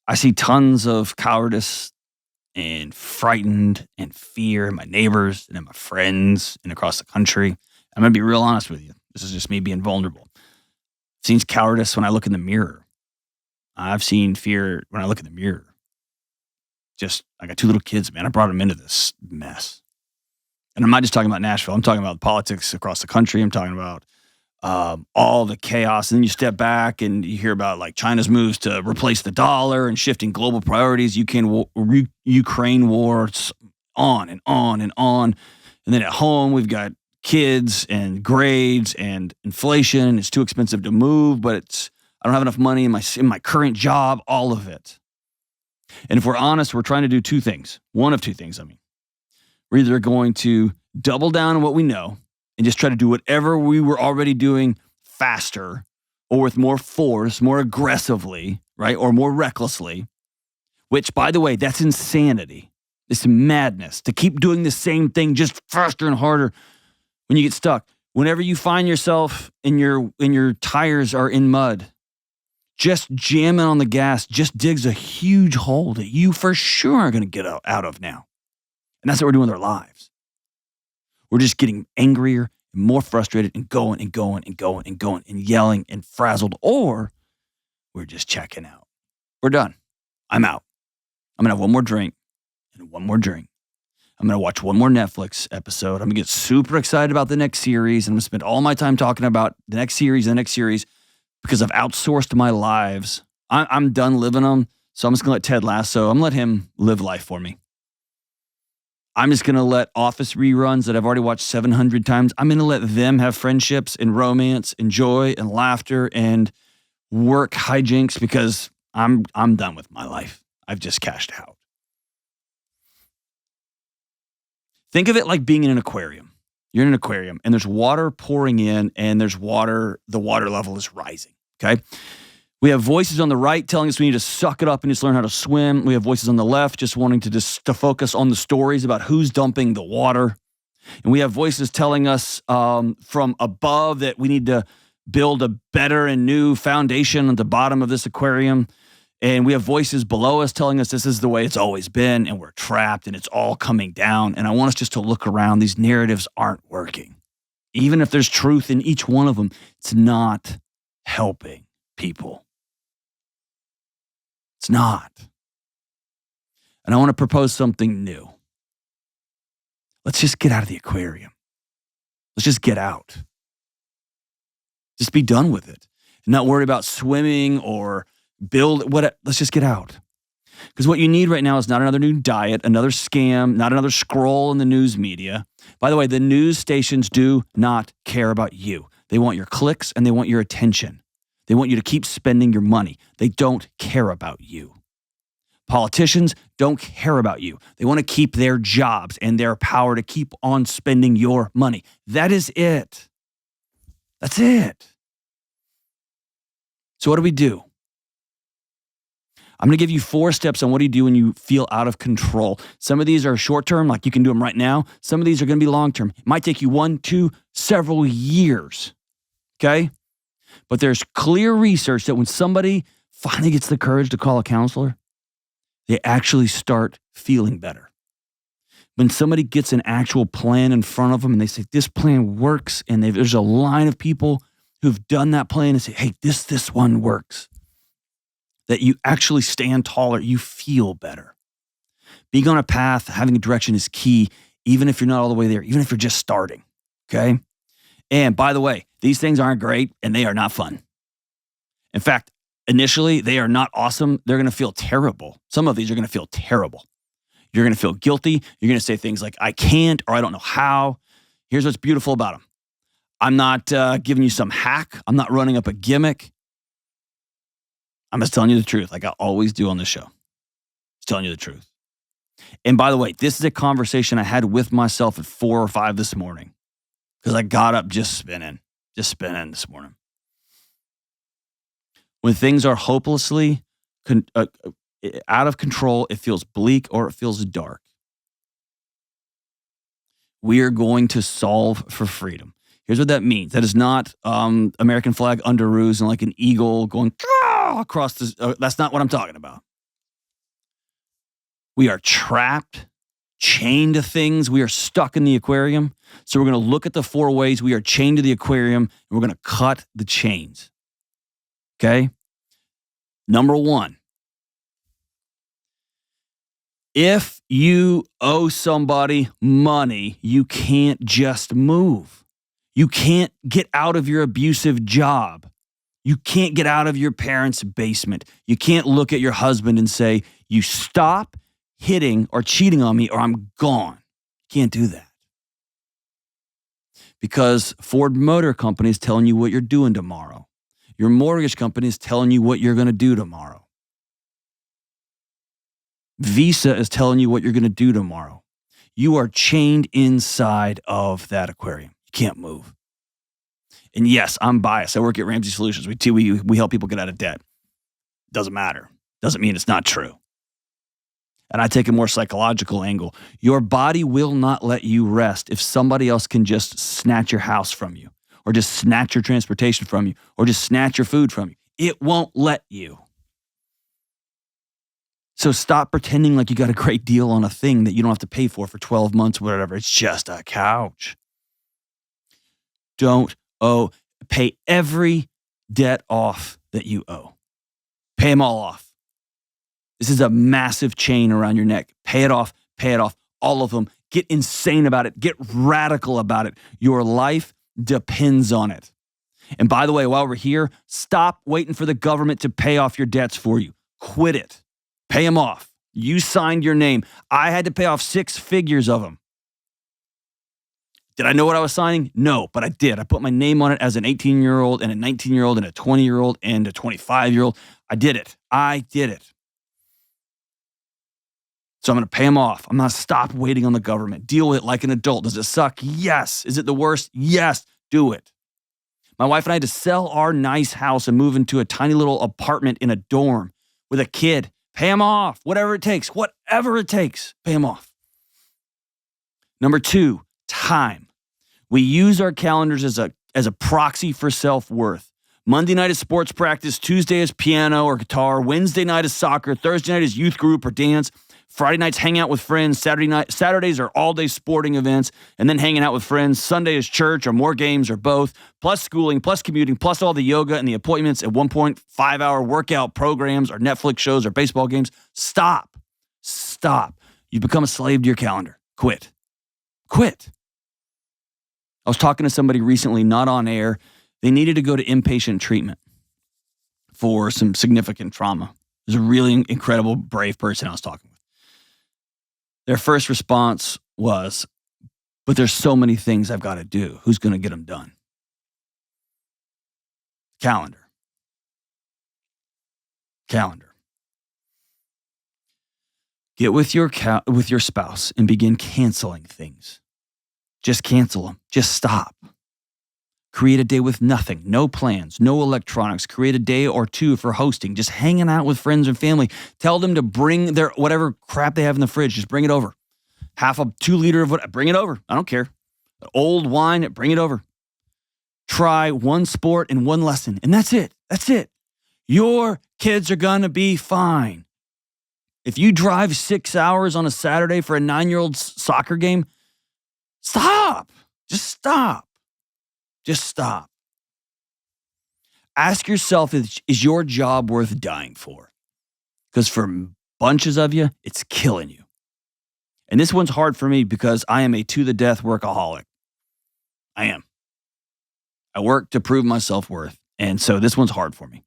I see tons of cowardice and frightened and fear in my neighbors and in my friends and across the country. I'm going to be real honest with you. This is just me being vulnerable. I've seen cowardice when I look in the mirror. I've seen fear when I look in the mirror. I got 2 little kids, man. I brought them into this mess. And I'm not just talking about Nashville. I'm talking about politics across the country. I'm talking about all the chaos. And then you step back and you hear about like China's moves to replace the dollar and shifting global priorities, Ukraine war, it's on and on and on. And then at home, we've got kids and grades and inflation. It's too expensive to move, but I don't have enough money in my current job, all of it. And if we're honest, we're trying to do 2 things. One of 2 things, We're either going to double down on what we know and just try to do whatever we were already doing faster or with more force, more aggressively, right? Or more recklessly, which, by the way, that's insanity. It's madness to keep doing the same thing just faster and harder when you get stuck. Whenever you find yourself and your tires are in mud, just jamming on the gas just digs a huge hole that you for sure are going to get out of now. And that's what we're doing with our lives. We're just getting angrier and more frustrated and going and yelling and frazzled, or we're just checking out. We're done. I'm out. I'm going to have one more drink and one more drink. I'm going to watch one more Netflix episode. I'm going to get super excited about the next series. And I'm going to spend all my time talking about the next series because I've outsourced my lives. I'm done living them. So I'm just going to let Ted Lasso, I'm going to let him live life for me. I'm just going to let Office reruns that I've already watched 700 times, I'm going to let them have friendships and romance and joy and laughter and work hijinks because I'm done with my life. I've just cashed out. Think of it like being in an aquarium. You're in an aquarium and there's water pouring in and the water level is rising, okay? We have voices on the right telling us we need to suck it up and just learn how to swim. We have voices on the left just wanting to focus on the stories about who's dumping the water. And we have voices telling us from above that we need to build a better and new foundation at the bottom of this aquarium. And we have voices below us telling us this is the way it's always been and we're trapped and it's all coming down. And I want us just to look around. These narratives aren't working. Even if there's truth in each one of them, it's not helping people. It's not. And I want to propose something new. Let's just get out of the aquarium. Let's just get out. Just be done with it. Not worry about swimming or let's just get out. Because what you need right now is not another new diet, another scam, not another scroll in the news media. By the way, the news stations do not care about you. They want your clicks and they want your attention. They want you to keep spending your money. They don't care about you. Politicians don't care about you. They want to keep their jobs and their power to keep on spending your money. That is it. That's it. So what do we do? I'm going to give you 4 steps on what do you do when you feel out of control. Some of these are short-term, like you can do them right now. Some of these are going to be long-term. It might take you 1, 2, several years, okay? But there's clear research that when somebody finally gets the courage to call a counselor, they actually start feeling better. When somebody gets an actual plan in front of them and they say, this plan works, and there's a line of people who've done that plan and say, hey, this one works, that you actually stand taller, you feel better. Being on a path, having a direction is key, even if you're not all the way there, even if you're just starting, okay? And by the way, these things aren't great and they are not fun. In fact, initially, they are not awesome. They're going to feel terrible. Some of these are going to feel terrible. You're going to feel guilty. You're going to say things like, I can't, or I don't know how. Here's what's beautiful about them. I'm not giving you some hack. I'm not running up a gimmick. I'm just telling you the truth, like I always do on this show. Just telling you the truth. And by the way, this is a conversation I had with myself at 4 or 5 this morning because I got up just spinning this morning. When things are hopelessly out of control, it feels bleak or it feels dark. We are going to solve for freedom. Here's what that means. That is not American flag underoos and like an eagle going across the. That's not what I'm talking about. We are trapped, chained to things. We are stuck in the aquarium. So we're going to look at the 4 ways we are chained to the aquarium, and we're going to cut the chains. Okay? Number 1. If you owe somebody money, you can't just move. You can't get out of your abusive job. You can't get out of your parents' basement. You can't look at your husband and say, you stop hitting or cheating on me or I'm gone. You can't do that. Because Ford Motor Company is telling you what you're doing tomorrow. Your mortgage company is telling you what you're going to do tomorrow. Visa is telling you what you're going to do tomorrow. You are chained inside of that aquarium. You can't move. And yes, I'm biased. I work at Ramsey Solutions. We help people get out of debt. Doesn't matter. Doesn't mean it's not true. And I take a more psychological angle. Your body will not let you rest if somebody else can just snatch your house from you, or just snatch your transportation from you, or just snatch your food from you. It won't let you. So stop pretending like you got a great deal on a thing that you don't have to pay for 12 months or whatever. It's just a couch. Don't owe. Pay every debt off that you owe. Pay them all off. This is a massive chain around your neck. Pay it off, all of them. Get insane about it. Get radical about it. Your life depends on it. And by the way, while we're here, stop waiting for the government to pay off your debts for you. Quit it. Pay them off. You signed your name. I had to pay off 6 figures of them. Did I know what I was signing? No, but I did. I put my name on it as an 18-year-old and a 19-year-old and a 20-year-old and a 25-year-old. I did it. So I'm going to pay them off. I'm going to stop waiting on the government. Deal with it like an adult. Does it suck? Yes. Is it the worst? Yes. Do it. My wife and I had to sell our nice house and move into a tiny little apartment in a dorm with a kid. Pay them off. Whatever it takes. Pay them off. Number 2, time. We use our calendars as a proxy for self-worth. Monday night is sports practice. Tuesday is piano or guitar. Wednesday night is soccer. Thursday night is youth group or dance. Friday nights hang out with friends. Saturdays are all-day sporting events, and then hanging out with friends. Sunday is church or more games or both, plus schooling, plus commuting, plus all the yoga and the appointments at 1.5-hour workout programs or Netflix shows or baseball games. Stop. You've become a slave to your calendar. Quit. I was talking to somebody recently, not on air. They needed to go to inpatient treatment for some significant trauma. It was a really incredible, brave person I was talking with. Their first response was, but there's so many things I've got to do. Who's going to get them done? Calendar. Get with your spouse and begin canceling things. Just cancel them. Just stop. Create a day with nothing, no plans, no electronics. Create a day or two for hosting, just hanging out with friends and family. Tell them to bring their whatever crap they have in the fridge. Just bring it over. Half a 2 liter of what? Bring it over. I don't care. Old wine, bring it over. Try one sport and one lesson, and that's it. That's it. Your kids are going to be fine. If you drive 6 hours on a Saturday for a 9-year-old's soccer game, stop. Just stop. Just stop. Ask yourself, is your job worth dying for? Because for bunches of you, it's killing you. And this one's hard for me because I am a to-the-death workaholic. I am. I work to prove my self-worth. And so this one's hard for me.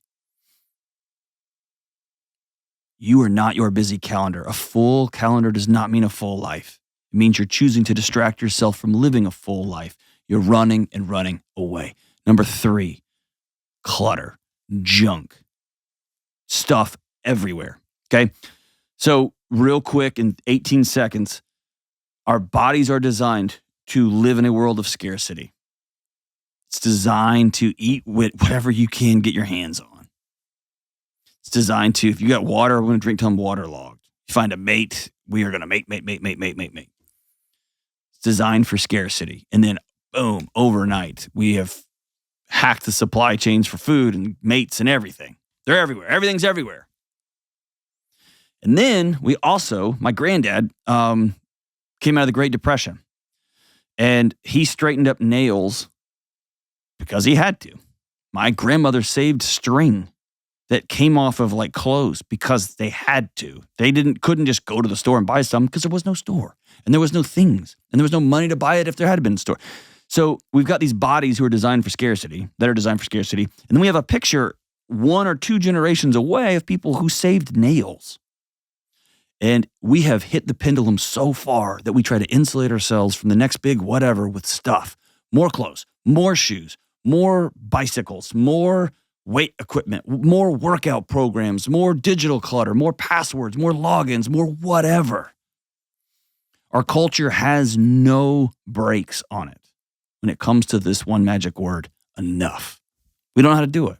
You are not your busy calendar. A full calendar does not mean a full life. It means you're choosing to distract yourself from living a full life. You're running and running away. Number 3, clutter, junk, stuff everywhere. Okay. So real quick in 18 seconds, our bodies are designed to live in a world of scarcity. It's designed to eat with whatever you can get your hands on. It's designed to, if you got water, we're going to drink till I'm waterlogged. You find a mate, we are going to mate. It's designed for scarcity. And then boom, overnight, we have hacked the supply chains for food and mates and everything. They're everywhere. Everything's everywhere. And then we also, my granddad came out of the Great Depression, and he straightened up nails because he had to. My grandmother saved string that came off of like clothes because they had to. They couldn't just go to the store and buy some because there was no store and there was no things and there was no money to buy it if there had been a store. So we've got these bodies who are designed for scarcity, And then we have a picture 1 or 2 generations away of people who saved nails. And we have hit the pendulum so far that we try to insulate ourselves from the next big whatever with stuff. More clothes, more shoes, more bicycles, more weight equipment, more workout programs, more digital clutter, more passwords, more logins, more whatever. Our culture has no brakes on it when it comes to this one magic word, enough. We don't know how to do it.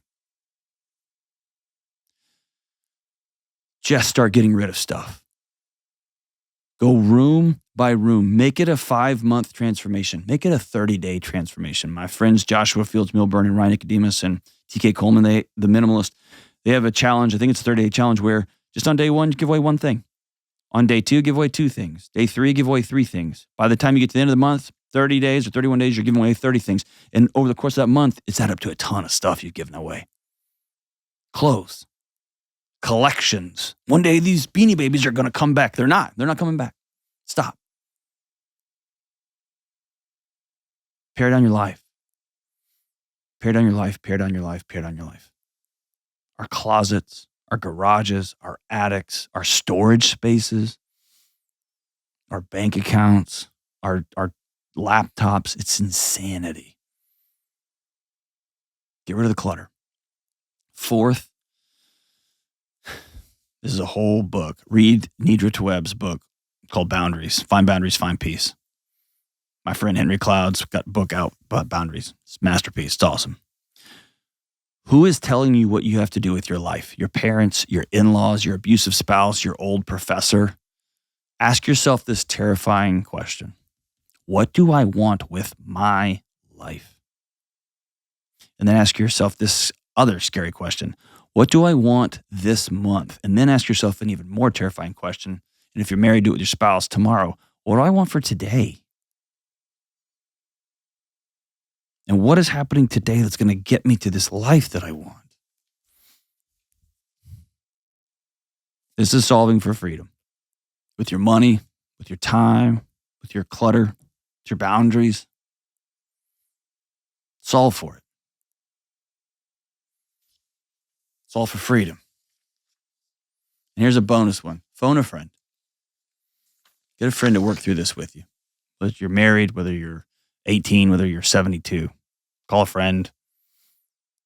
Just start getting rid of stuff. Go room by room. Make it a 5-month transformation. Make it a 30-day transformation. My friends Joshua Fields Milburn and Ryan Nicodemus and TK Coleman, the minimalist, they have a challenge. I think it's a 30-day challenge where just on day 1, give away 1 thing. On day 2, give away 2 things. Day 3, give away 3 things. By the time you get to the end of the month, 30 days or 31 days, you're giving away 30 things. And over the course of that month, it's added up to a ton of stuff you've given away. Clothes. Collections. One day these Beanie Babies are going to come back. They're not coming back. Stop. Pare down your life. Pare down your life, pare down your life, pare down your life. Our closets, our garages, our attics, our storage spaces, our bank accounts, our laptops. It's insanity. Get rid of the clutter. 4th, this is a whole book. Read Nidra Tawwab's book called Boundaries. Find Boundaries, Find Peace. My friend Henry Cloud's got a book out about boundaries. It's a masterpiece. It's awesome. Who is telling you what you have to do with your life? Your parents, your in-laws, your abusive spouse, your old professor? Ask yourself this terrifying question. What do I want with my life? And then ask yourself this other scary question. What do I want this month? And then ask yourself an even more terrifying question. And if you're married, do it with your spouse tomorrow. What do I want for today? And what is happening today that's going to get me to this life that I want? This is solving for freedom. With your money, with your time, with your clutter, with your boundaries. Solve for it. Solve for freedom. And here's a bonus one. Phone a friend. Get a friend to work through this with you. Whether you're married, whether you're 18, whether you're 72. Call a friend.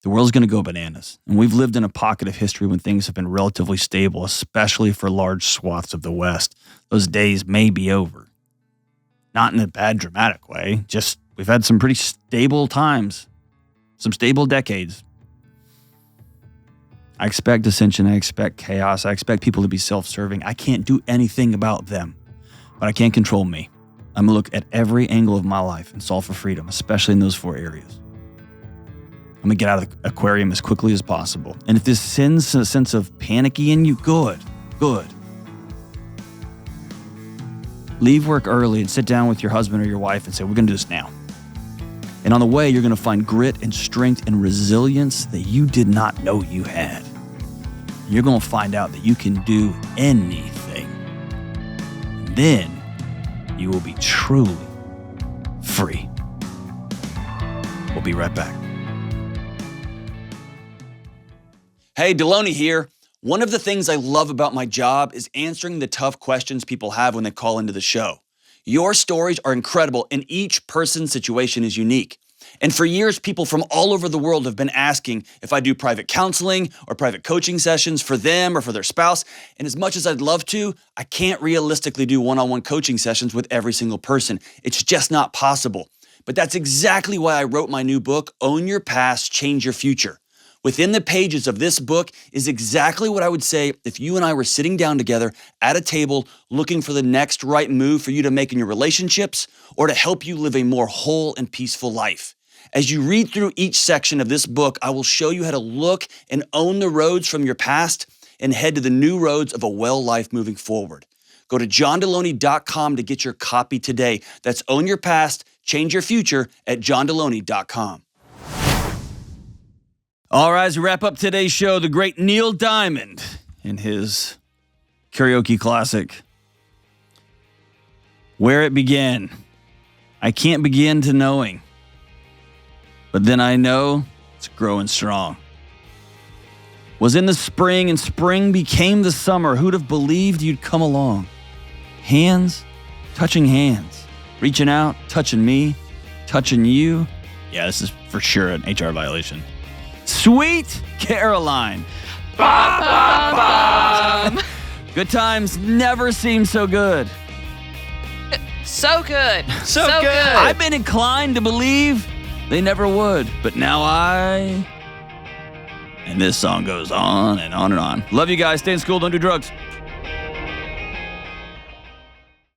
the world's going to go bananas. And we've lived in a pocket of history when things have been relatively stable, especially for large swaths of the West. Those days may be over. Not in a bad, dramatic way. Just we've had some pretty stable times, some stable decades. I expect dissension. I expect chaos. I expect people to be self-serving. I can't do anything about them, but I can control me. I'm going to look at every angle of my life and solve for freedom, especially in those 4 areas. I'm going to get out of the aquarium as quickly as possible. And if this sends a sense of panicky in you, good. Leave work early and sit down with your husband or your wife and say, we're going to do this now. And on the way, you're going to find grit and strength and resilience that you did not know you had. And you're going to find out that you can do anything. And then you will be truly free. We'll be right back. Hey, Delony here. One of the things I love about my job is answering the tough questions people have when they call into the show. Your stories are incredible, and each person's situation is unique. And for years, people from all over the world have been asking if I do private counseling or private coaching sessions for them or for their spouse. And as much as I'd love to, I can't realistically do one-on-one coaching sessions with every single person. It's just not possible. But that's exactly why I wrote my new book, Own Your Past, Change Your Future. Within the pages of this book is exactly what I would say if you and I were sitting down together at a table looking for the next right move for you to make in your relationships or to help you live a more whole and peaceful life. As you read through each section of this book, I will show you how to look and own the roads from your past and head to the new roads of a well life moving forward. Go to johndelony.com to get your copy today. That's Own Your Past, Change Your Future at johndelony.com. All right, as we wrap up today's show, the great Neil Diamond in his karaoke classic, Where It Began. I can't begin to knowing, but then I know it's growing strong. Was in the spring, and spring became the summer. Who'd have believed you'd come along? Hands, touching hands, reaching out, touching me, touching you. Yeah, this is for sure an HR violation. Sweet Caroline. Bum, bum, bum. Good times never seem so good. So good. So good. I've been inclined to believe they never would, but now And this song goes on and on and on. Love you guys. Stay in school. Don't do drugs.